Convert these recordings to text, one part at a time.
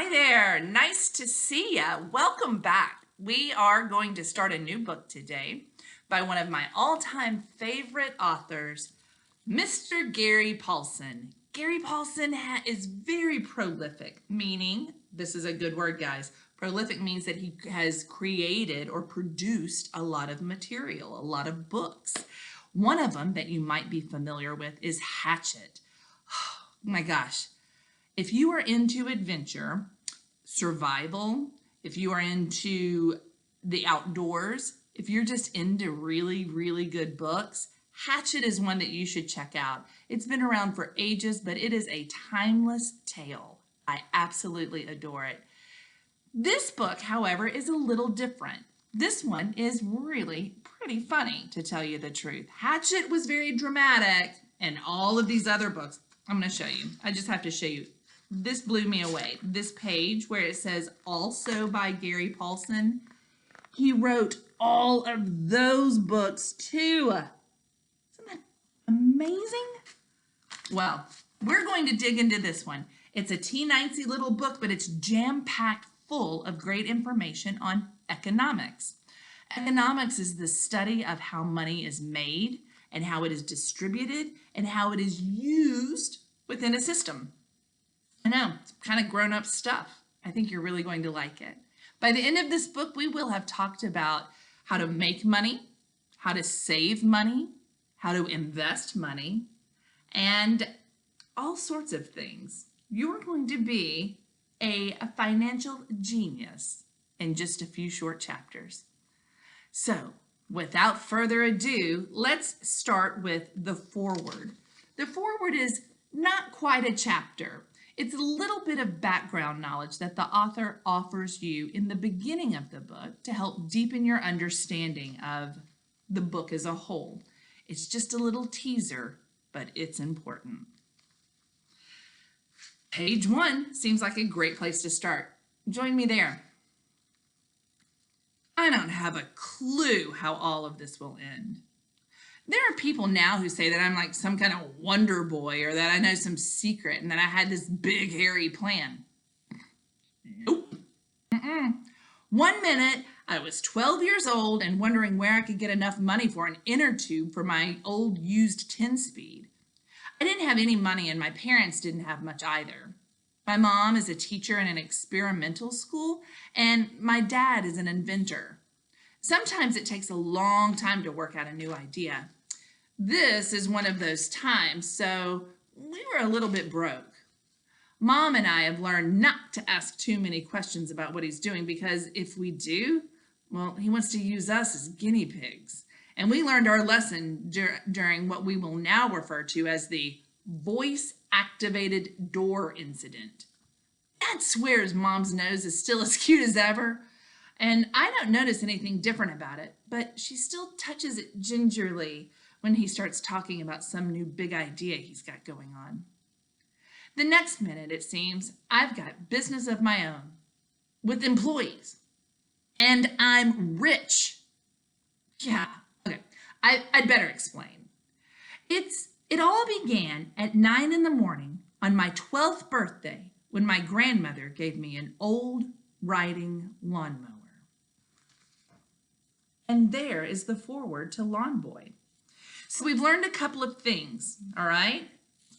Hi there, nice to see ya. Welcome back. We are going to start a new book today by one of my all-time favorite authors, Mr. Gary Paulsen. Gary Paulsen is very prolific, meaning, this is a good word, guys. Prolific means that he has created or produced a lot of material, a lot of books. One of them that you might be familiar with is Hatchet. Oh my gosh. If you are into adventure, survival, if you are into the outdoors, if you're just into really, really good books, Hatchet is one that you should check out. It's been around for ages, but it is a timeless tale. I absolutely adore it. This book, however, is a little different. This one is really pretty funny, to tell you the truth. Hatchet was very dramatic, and all of these other books, I'm going to show you. I just have to show you. This blew me away. This page where it says also by Gary Paulsen, he wrote all of those books too. Isn't that amazing? Well, we're going to dig into this one. It's a teensy little book, but it's jam-packed full of great information on economics. Economics is the study of how money is made and how it is distributed and how it is used within a system. I know, it's kind of grown-up stuff. I think you're really going to like it. By the end of this book, we will have talked about how to make money, how to save money, how to invest money, and all sorts of things. You're going to be a financial genius in just a few short chapters. So, without further ado, let's start with the foreword. The foreword is not quite a chapter. It's a little bit of background knowledge that the author offers you in the beginning of the book to help deepen your understanding of the book as a whole. It's just a little teaser, but it's important. Page 1 seems like a great place to start. Join me there. I don't have a clue how all of this will end. There are people now who say that I'm like some kind of wonder boy or that I know some secret and that I had this big hairy plan. Nope. One minute I was 12 years old and wondering where I could get enough money for an inner tube for my old used 10-speed. I didn't have any money and my parents didn't have much either. My mom is a teacher in an experimental school and my dad is an inventor. Sometimes it takes a long time to work out a new idea. This is one of those times, so we were a little bit broke. Mom and I have learned not to ask too many questions about what he's doing because if we do, well, he wants to use us as guinea pigs. And we learned our lesson during what we will now refer to as the voice-activated door incident. Dad swears Mom's nose is still as cute as ever, and I don't notice anything different about it, but she still touches it gingerly when he starts talking about some new big idea he's got going on. The next minute, it seems, I've got business of my own with employees, and I'm rich. Yeah, okay, I'd better explain. It all began at 9 in the morning on my 12th birthday when my grandmother gave me an old riding lawnmower. And there is the foreword to Lawn Boy. So we've learned a couple of things, all right?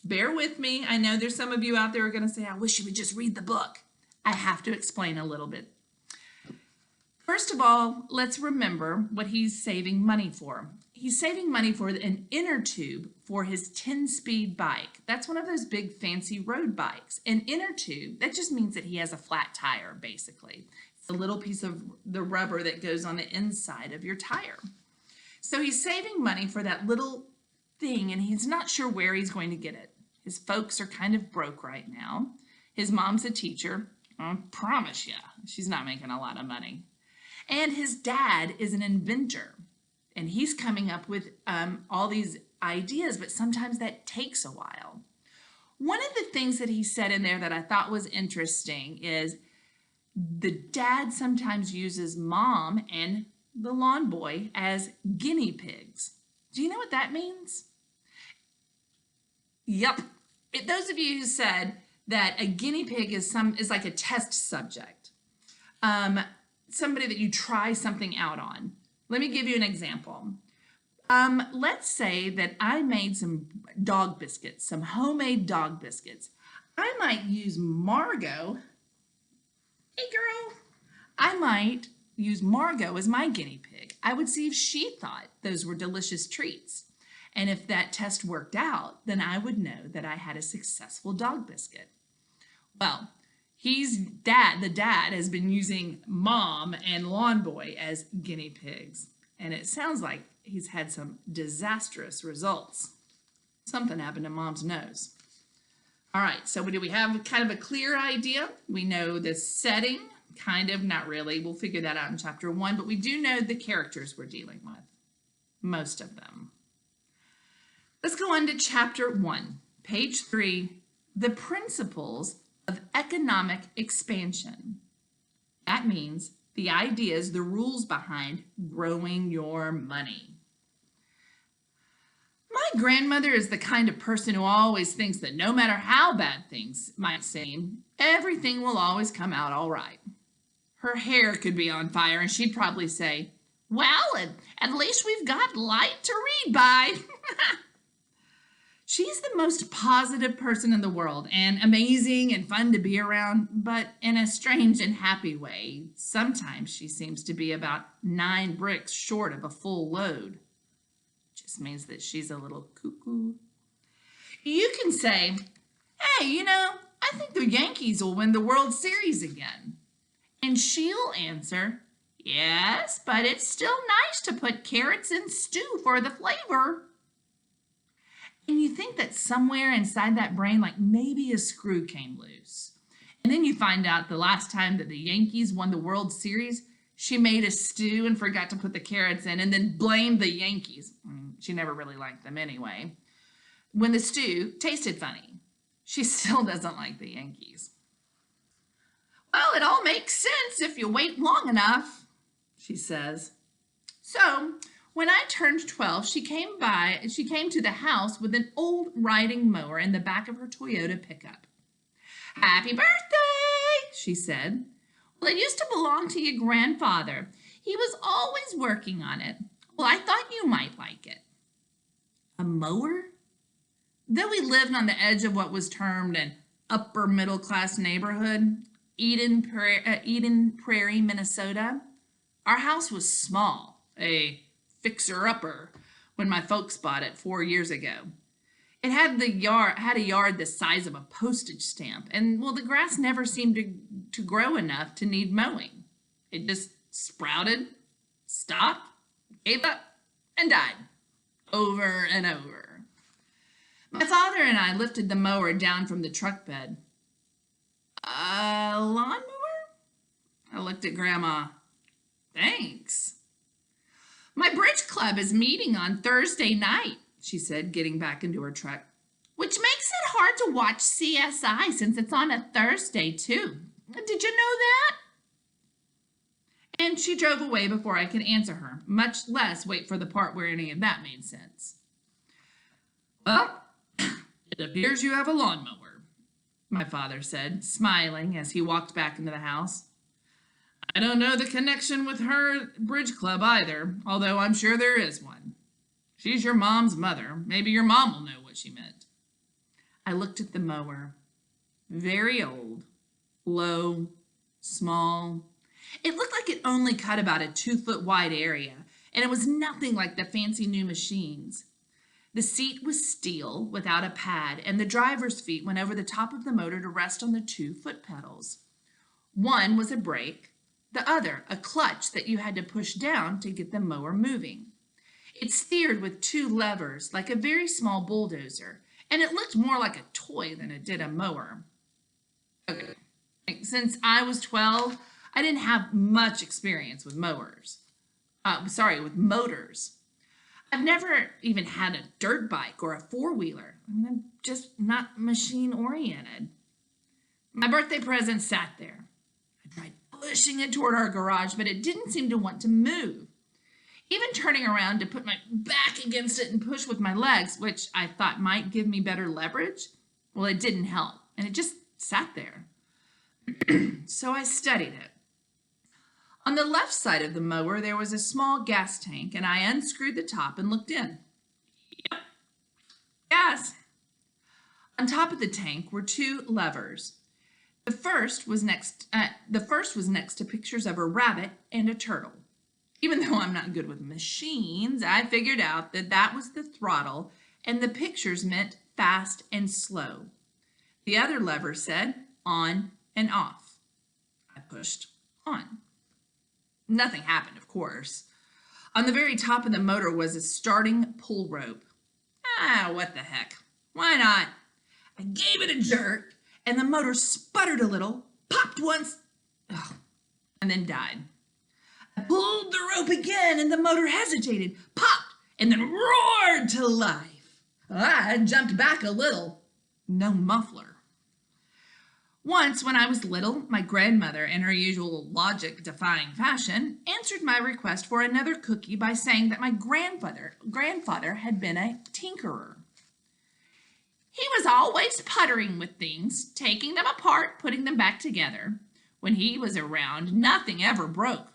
Bear with me. I know there's some of you out there who are going to say, I wish you would just read the book. I have to explain a little bit. First of all, let's remember what he's saving money for. He's saving money for an inner tube for his 10-speed bike. That's one of those big fancy road bikes. An inner tube, that just means that he has a flat tire, basically. It's a little piece of the rubber that goes on the inside of your tire. So he's saving money for that little thing, and he's not sure where he's going to get it. His folks are kind of broke right now. His mom's a teacher. I promise you, she's not making a lot of money. And his dad is an inventor, and he's coming up with all these ideas, but sometimes that takes a while. One of the things that he said in there that I thought was interesting is the dad sometimes uses mom and the lawn boy as guinea pigs. Do you know what that means? Yep. Those of you who said that a guinea pig is like a test subject, somebody that you try something out on. Let me give you an example. Let's say that I made some dog biscuits, some homemade dog biscuits. I might use Margot. Hey, girl. I might use Margot as my guinea pig. I would see if she thought those were delicious treats. And if that test worked out, then I would know that I had a successful dog biscuit. Well, the dad has been using Mom and Lawn Boy as guinea pigs. And it sounds like he's had some disastrous results. Something happened to Mom's nose. All right, so do we have kind of a clear idea? We know the setting, kind of, not really. We'll figure that out in chapter 1, but we do know the characters we're dealing with, most of them. Let's go on to chapter 1, page 3, the principles of economic expansion. That means the ideas, the rules behind growing your money. My grandmother is the kind of person who always thinks that no matter how bad things might seem, everything will always come out all right. Her hair could be on fire and she'd probably say, well, at least we've got light to read by. She's the most positive person in the world and amazing and fun to be around, but in a strange and happy way. Sometimes she seems to be about 9 bricks short of a full load. Just means that she's a little cuckoo. You can say, hey, I think the Yankees will win the World Series again. And she'll answer, yes, but it's still nice to put carrots in stew for the flavor. And you think that somewhere inside that brain, like maybe a screw came loose. And then you find out the last time that the Yankees won the World Series, she made a stew and forgot to put the carrots in and then blamed the Yankees. She never really liked them anyway. When the stew tasted funny, she still doesn't like the Yankees. Well, it all makes sense if you wait long enough, she says. So, when I turned 12, she came to the house with an old riding mower in the back of her Toyota pickup. Happy birthday, she said. Well, it used to belong to your grandfather. He was always working on it. Well, I thought you might like it. A mower? Though we lived on the edge of what was termed an upper middle class neighborhood, Eden Prairie, Minnesota, our house was small, a fixer-upper, when my folks bought it 4 years ago. It had a yard the size of a postage stamp, and well, the grass never seemed to grow enough to need mowing. It just sprouted, stopped, gave up, and died, over and over. My father and I lifted the mower down from the truck bed. A lawnmower? I looked at Grandma. Thanks. My bridge club is meeting on Thursday night, she said, getting back into her truck, which makes it hard to watch CSI since it's on a Thursday, too. Did you know that? And she drove away before I could answer her, much less wait for the part where any of that made sense. Well, it appears you have a lawnmower, my father said, smiling as he walked back into the house. I don't know the connection with her bridge club either, although I'm sure there is one. She's your mom's mother. Maybe your mom will know what she meant. I looked at the mower. Very old, low, small. It looked like it only cut about a 2-foot wide area, and it was nothing like the fancy new machines. The seat was steel without a pad, and the driver's feet went over the top of the motor to rest on the 2 foot pedals. One was a brake, the other a clutch that you had to push down to get the mower moving. It steered with 2 levers like a very small bulldozer, and it looked more like a toy than it did a mower. Okay. Since I was 12, I didn't have much experience with motors. I've never even had a dirt bike or a 4-wheeler. I'm just not machine oriented. My birthday present sat there. I tried pushing it toward our garage, but it didn't seem to want to move. Even turning around to put my back against it and push with my legs, which I thought might give me better leverage, well, it didn't help, and it just sat there. So I studied it. On the left side of the mower, there was a small gas tank, and I unscrewed the top and looked in. Yep, gas. On top of the tank were two levers. The first was next to pictures of a rabbit and a turtle. Even though I'm not good with machines, I figured out that that was the throttle, and the pictures meant fast and slow. The other lever said on and off. I pushed on. Nothing happened, of course. On the very top of the motor was a starting pull rope. What the heck? Why not? I gave it a jerk, and the motor sputtered a little, popped once, and then died. I pulled the rope again, and the motor hesitated, popped, and then roared to life. I jumped back a little. No muffler. Once, when I was little, my grandmother, in her usual logic-defying fashion, answered my request for another cookie by saying that my grandfather had been a tinkerer. He was always puttering with things, taking them apart, putting them back together. When he was around, nothing ever broke.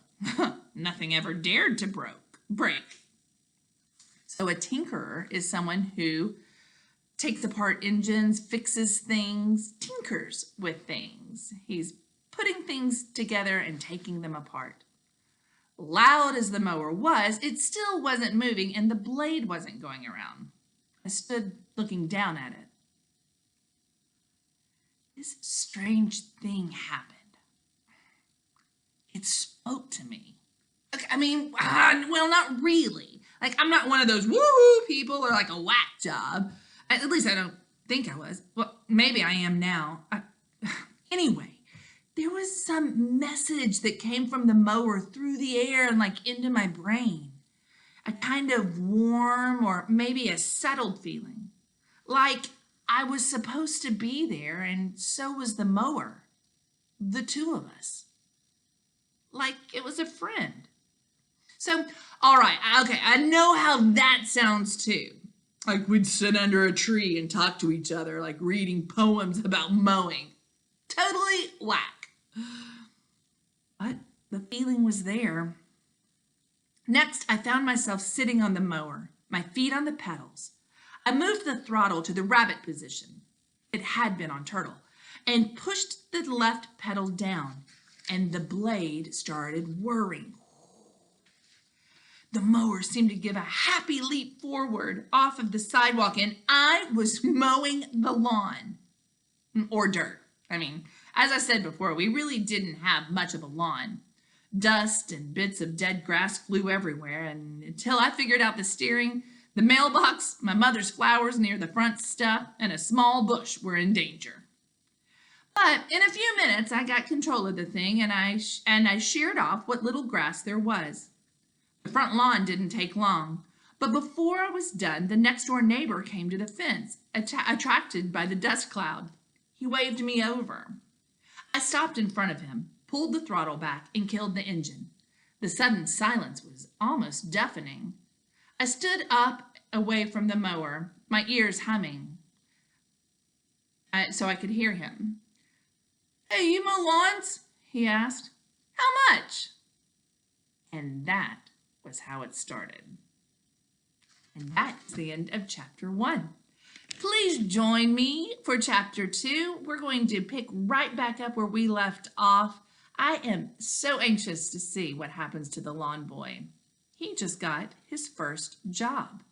Nothing ever dared to break. So a tinkerer is someone who takes apart engines, fixes things, tinkers with things. He's putting things together and taking them apart. Loud as the mower was, it still wasn't moving and the blade wasn't going around. I stood looking down at it. This strange thing happened. It spoke to me. Well, not really. Like, I'm not one of those woo-woo people or like a whack job. At least I don't think I was. Well, maybe I am now. Anyway, there was some message that came from the mower through the air and like into my brain. A kind of warm or maybe a settled feeling. Like I was supposed to be there and so was the mower. The two of us. Like it was a friend. So, all right, okay, I know how that sounds too. Like we'd sit under a tree and talk to each other, like reading poems about mowing. Totally whack. But the feeling was there. Next, I found myself sitting on the mower, my feet on the pedals. I moved the throttle to the rabbit position. It had been on turtle, and pushed the left pedal down, and the blade started whirring. The mower seemed to give a happy leap forward off of the sidewalk, and I was mowing the lawn. Or dirt. As I said before, we really didn't have much of a lawn. Dust and bits of dead grass flew everywhere, and until I figured out the steering, the mailbox, my mother's flowers near the front step, and a small bush were in danger. But in a few minutes, I got control of the thing, and I sheared off what little grass there was. The front lawn didn't take long, but before I was done, the next-door neighbor came to the fence, attracted by the dust cloud. He waved me over. I stopped in front of him, pulled the throttle back, and killed the engine. The sudden silence was almost deafening. I stood up away from the mower, my ears humming, so I could hear him. "Hey, you mow lawns?" he asked. "How much?" And that was how it started. And that is the end of chapter 1. Please join me for chapter 2. We're going to pick right back up where we left off. I am so anxious to see what happens to the lawn boy. He just got his first job.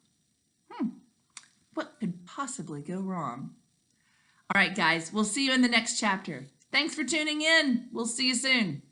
What could possibly go wrong? All right, guys, we'll see you in the next chapter. Thanks for tuning in. We'll see you soon.